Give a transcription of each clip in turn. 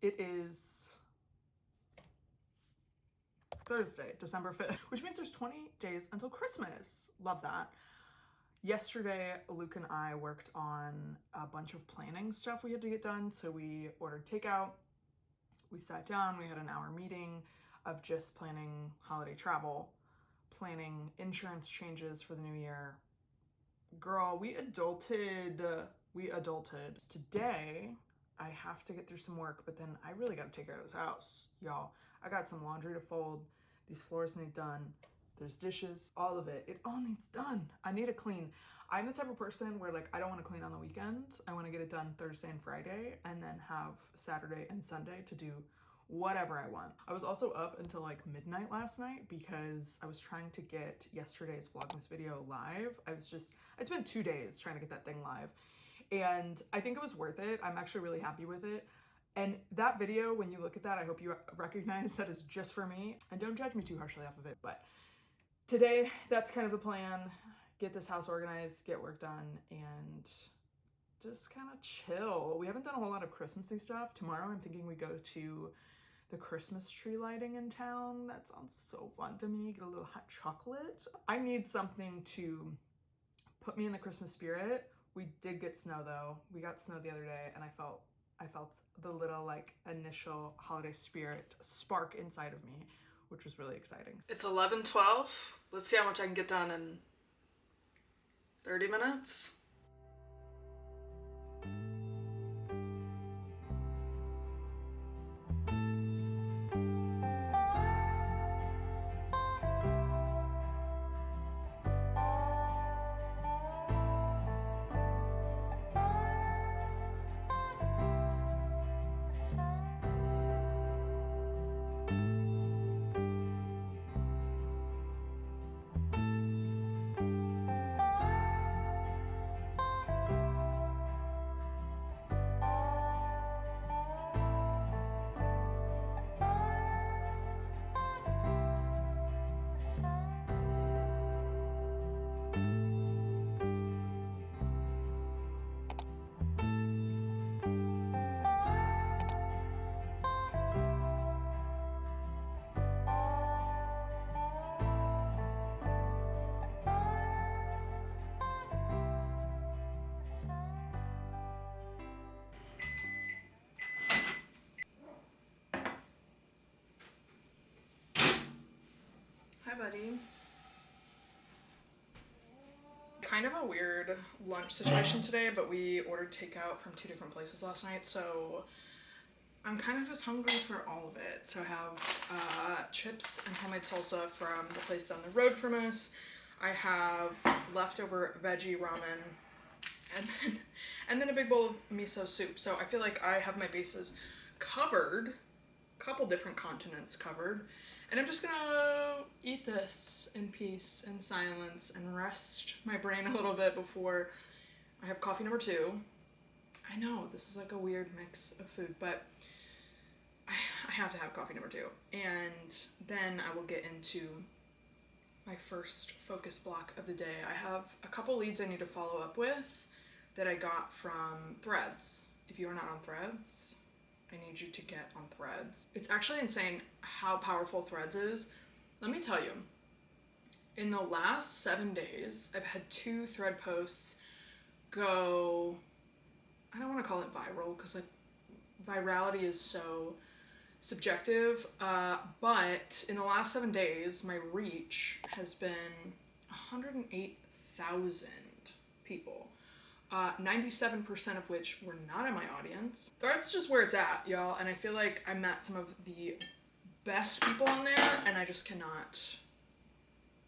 It is Thursday, December 5th, which means there's 20 days until Christmas. Love that. Yesterday, Luke and I worked on a bunch of planning stuff we had to get done. So we ordered takeout, we sat down, we had an hour meeting of just planning holiday travel, planning insurance changes for the new year. Girl, we adulted. Today, I have to get through some work, but then I really got to take care of this house, y'all. I got some laundry to fold. These floors need done. There's dishes, all of it. It all needs done. I need to clean. I'm the type of person where like, I don't want to clean on the weekend. I want to get it done Thursday and Friday and then have Saturday and Sunday to do whatever I want. I was also up until like midnight last night because I was trying to get yesterday's vlogmas video live. It's been 2 days trying to get that thing live. And I think it was worth it. I'm actually really happy with it. And that video, when you look at that, I hope you recognize that is just for me. And don't judge me too harshly off of it. But today, that's kind of the plan. Get this house organized, get work done, and just kind of chill. We haven't done a whole lot of Christmassy stuff. Tomorrow, I'm thinking we go to the Christmas tree lighting in town. That sounds so fun to me. Get a little hot chocolate. I need something to put me in the Christmas spirit. We did get snow though. We got snow the other day and I felt the little like initial holiday spirit spark inside of me, which was really exciting. It's 11:12. Let's see how much I can get done in 30 minutes. Hi, buddy. Kind of a weird lunch situation today, but we ordered takeout from 2 different places last night, so I'm kind of just hungry for all of it. So I have chips and homemade salsa from the place down the road from us. I have leftover veggie ramen, and then a big bowl of miso soup. So I feel like I have my bases covered, couple different continents covered, and I'm just gonna eat this in peace and silence and rest my brain a little bit before I have coffee number 2. I know this is like a weird mix of food, but I have to have coffee number 2, and then I will get into my first focus block of the day. I have a couple leads I need to follow up with that I got from Threads. If you are not on Threads, I need you to get on Threads. It's actually insane how powerful Threads is. Let me tell you, in the last 7 days, I've had 2 thread posts go, I don't want to call it viral because like virality is so subjective, but in the last 7 days, my reach has been 108,000 people. 97% of which were not in my audience. Threads just where it's at, y'all, and I feel like I met some of the best people on there, and I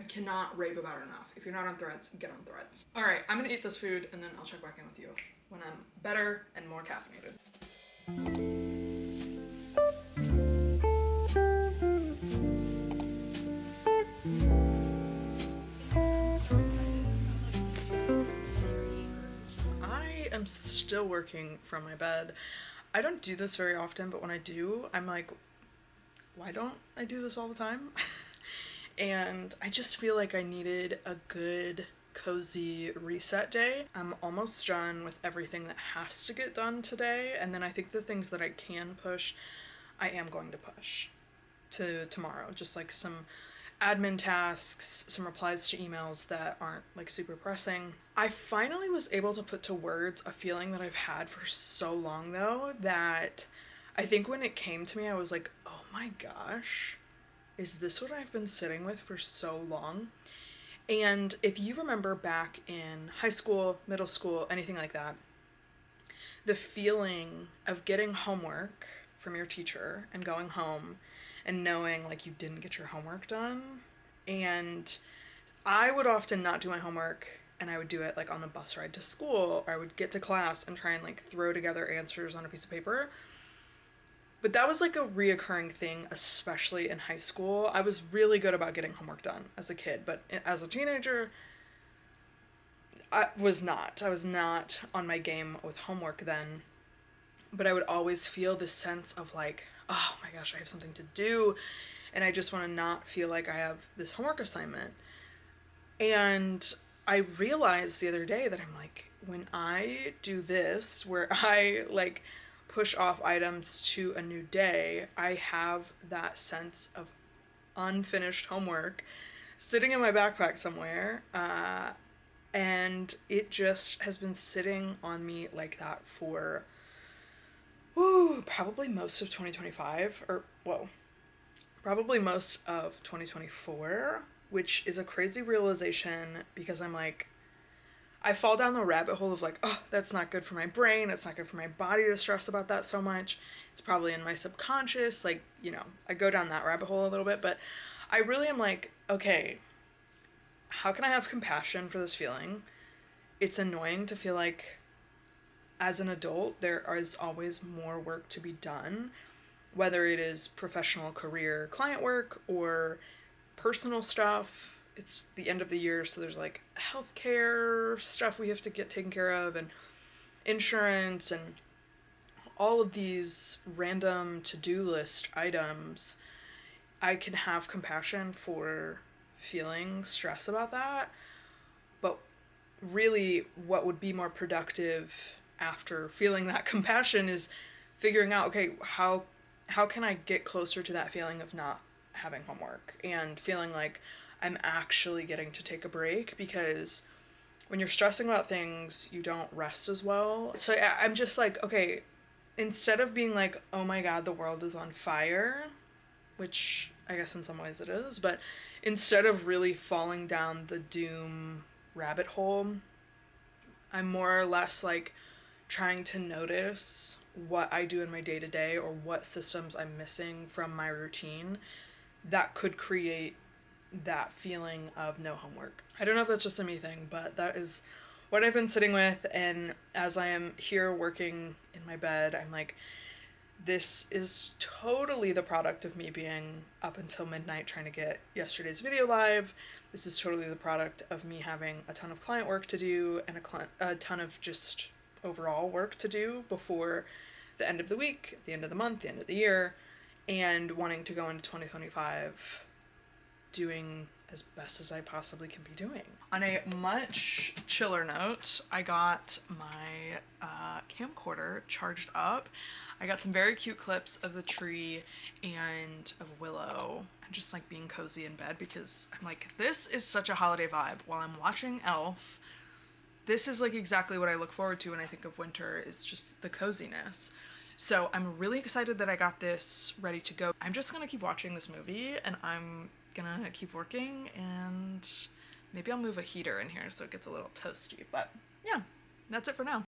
cannot rave about it enough. If you're not on Threads, get on Threads. All right, I'm gonna eat this food, and then I'll check back in with you when I'm better and more caffeinated. I'm still working from my bed. I don't do this very often, but when I do, I'm like, why don't I do this all the time? And I just feel like I needed a good cozy reset day. I'm almost done with everything that has to get done today, and then I think the things that I can push, I am going to push to tomorrow. Just like some admin tasks, some replies to emails that aren't like super pressing. I finally was able to put to words a feeling that I've had for so long though, that I think when it came to me, I was like, oh my gosh, is this what I've been sitting with for so long? And if you remember back in high school, middle school, anything like that, the feeling of getting homework from your teacher and going home and knowing like you didn't get your homework done. And I would often not do my homework, and I would do it like on the bus ride to school, or I would get to class and try and like throw together answers on a piece of paper. But that was like a reoccurring thing, especially in high school. I was really good about getting homework done as a kid, but as a teenager, I was not on my game with homework then. But I would always feel this sense of like, oh my gosh, I have something to do, and I just want to not feel like I have this homework assignment. And I realized the other day that I'm like, when I do this, where I like push off items to a new day, I have that sense of unfinished homework sitting in my backpack somewhere, and it just has been sitting on me like that for probably most of 2025, probably most of 2024, which is a crazy realization because I'm like, I fall down the rabbit hole of like, oh, that's not good for my brain, it's not good for my body to stress about that so much. It's probably in my subconscious, like, you know, I go down that rabbit hole a little bit, but I really am like, okay, how can I have compassion for this feeling? It's annoying to feel like as an adult, there is always more work to be done, whether it is professional career client work or personal stuff. It's the end of the year, so there's like healthcare stuff we have to get taken care of, and insurance, and all of these random to-do list items. I can have compassion for feeling stress about that, but really what would be more productive after feeling that compassion is figuring out, okay, how can I get closer to that feeling of not having homework and feeling like I'm actually getting to take a break, because when you're stressing about things, you don't rest as well. So I'm just like, okay, instead of being like, oh my God, the world is on fire, which I guess in some ways it is, but instead of really falling down the doom rabbit hole, I'm more or less like trying to notice what I do in my day-to-day or what systems I'm missing from my routine that could create that feeling of no homework. I don't know if that's just a me thing, but that is what I've been sitting with. And as I am here working in my bed, I'm like, this is totally the product of me being up until midnight trying to get yesterday's video live. This is totally the product of me having a ton of client work to do and a ton of just overall work to do before the end of the week, the end of the month, the end of the year, and wanting to go into 2025 doing as best as I possibly can be doing. On a much chiller note, I got my camcorder charged up. I got some very cute clips of the tree and of Willow and just like being cozy in bed, because I'm like, this is such a holiday vibe. While I'm watching Elf, this is like exactly what I look forward to when I think of winter, is just the coziness. So I'm really excited that I got this ready to go. I'm just gonna keep watching this movie and I'm gonna keep working, and maybe I'll move a heater in here so it gets a little toasty. But yeah, that's it for now.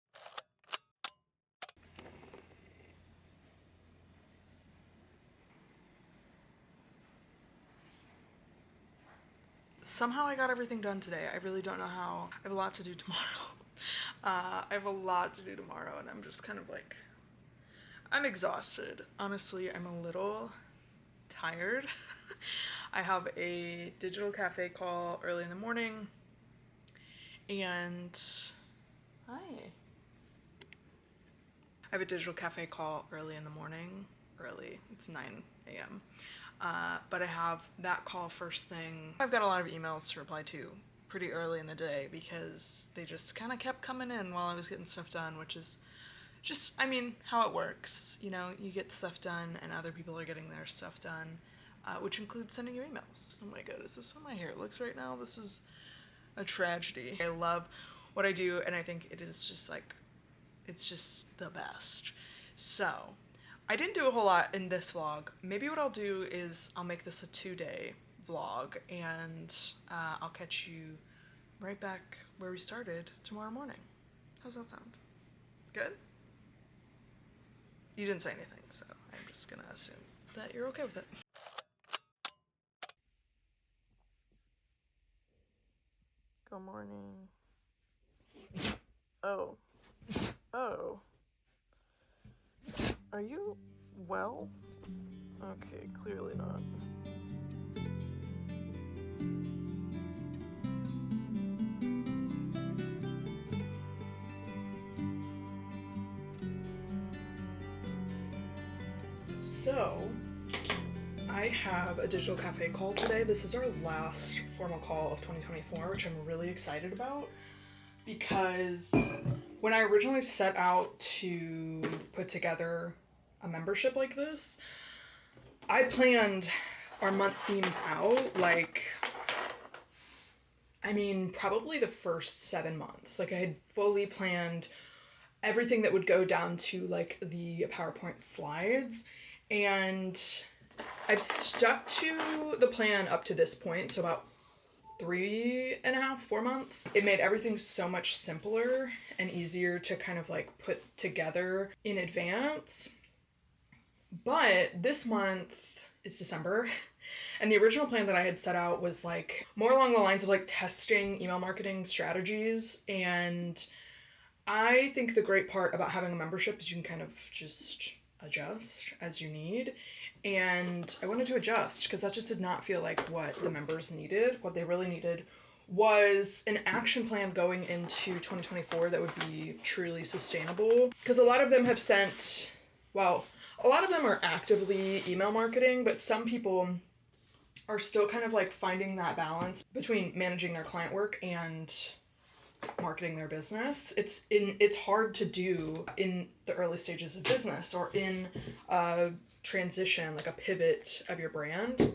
Somehow I got everything done today. I really don't know how. I have a lot to do tomorrow. I have a lot to do tomorrow, and I'm just kind of like, I'm exhausted. Honestly, I'm a little tired. I have a digital cafe call early in the morning, and hi. I have a digital cafe call early in the morning. Early, it's 9 a.m. But I have that call first thing. I've got a lot of emails to reply to pretty early in the day because they just kind of kept coming in while I was getting stuff done, which is just, I mean, how it works. You know, you get stuff done and other people are getting their stuff done, which includes sending you emails. Oh my god, is this how my hair looks right now? This is a tragedy. I love what I do, and I think it is just like, it's just the best. So, I didn't do a whole lot in this vlog. Maybe what I'll do is I'll make this a 2-day vlog, and I'll catch you right back where we started tomorrow morning. How's that sound? Good? You didn't say anything, so I'm just gonna assume that you're okay with it. Good morning. Oh. Oh. Are you well? Okay, clearly not. So, I have a digital cafe call today. This is our last formal call of 2024, which I'm really excited about because when I originally set out to put together a membership like this, I planned our month themes out like, I mean, probably the first 7 months. Like I had fully planned everything that would go down to like the PowerPoint slides, and I've stuck to the plan up to this point, so about 3.5, 4 months. It made everything so much simpler and easier to kind of like put together in advance. But this month is December, and the original plan that I had set out was like more along the lines of like testing email marketing strategies. And I think the great part about having a membership is you can kind of just adjust as you need. And I wanted to adjust because that just did not feel like what the members needed. What they really needed was an action plan going into 2024 that would be truly sustainable. Because a lot of them have sent, well, a lot of them are actively email marketing, but some people are still kind of like finding that balance between managing their client work and marketing their business. It's hard to do in the early stages of business or in a transition, like a pivot of your brand.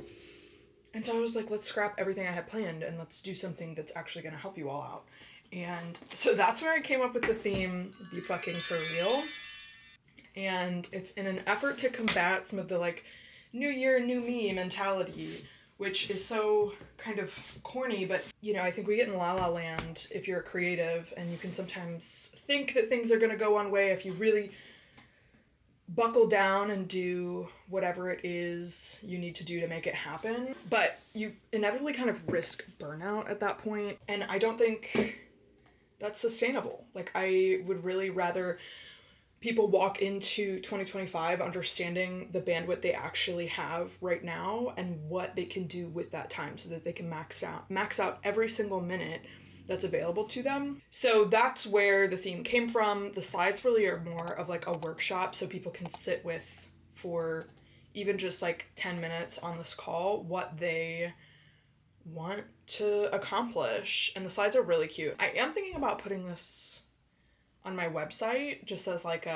And so I was like, let's scrap everything I had planned and let's do something that's actually going to help you all out. And so that's where I came up with the theme, Be Fucking For Real. And it's in an effort to combat some of the like new year, new me mentality, which is so kind of corny, but you know, I think we get in la la land if you're a creative, and you can sometimes think that things are going to go one way if you really buckle down and do whatever it is you need to do to make it happen. But you inevitably kind of risk burnout at that point, and I don't think that's sustainable. Like, I would really rather people walk into 2025 understanding the bandwidth they actually have right now and what they can do with that time so that they can max out every single minute that's available to them. So that's where the theme came from. The slides really are more of like a workshop so people can sit with for even just like 10 minutes on this call what they want to accomplish. And the slides are really cute. I am thinking about putting this on my website just as like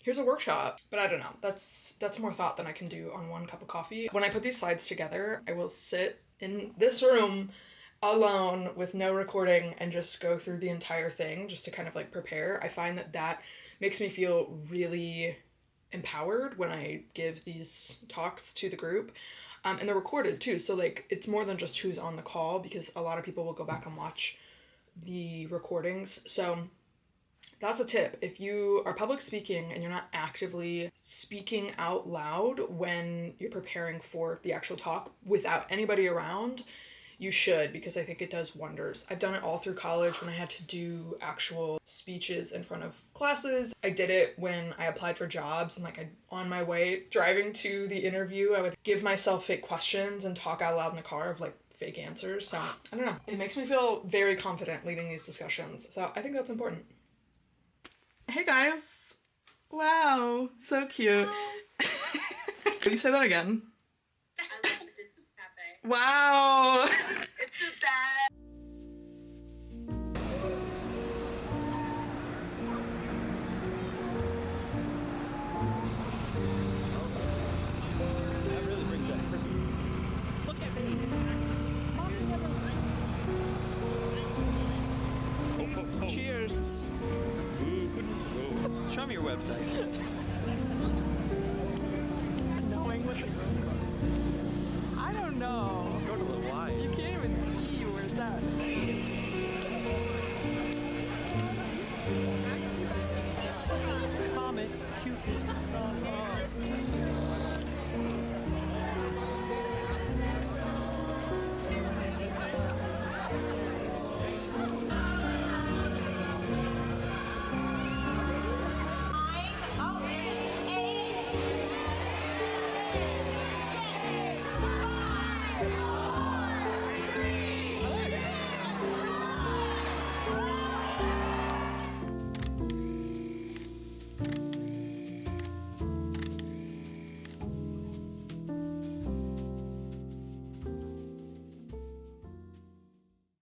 here's a workshop, but I don't know. That's more thought than I can do on one cup of coffee. When I put these slides together, I will sit in this room alone with no recording and just go through the entire thing just to kind of like prepare. I find that makes me feel really empowered when I give these talks to the group. And they're recorded too, so like it's more than just who's on the call, because a lot of people will go back and watch the recordings. So that's a tip. If you are public speaking and you're not actively speaking out loud when you're preparing for the actual talk without anybody around, you should, because I think it does wonders. I've done it all through college when I had to do actual speeches in front of classes. I did it when I applied for jobs, and like on my way driving to the interview, I would give myself fake questions and talk out loud in the car of like fake answers. So I don't know. It makes me feel very confident leading these discussions. So I think that's important. Hey guys. Wow, so cute. Can you say that again? I love the Disney Cafe. Wow. It's the best. Show me your website.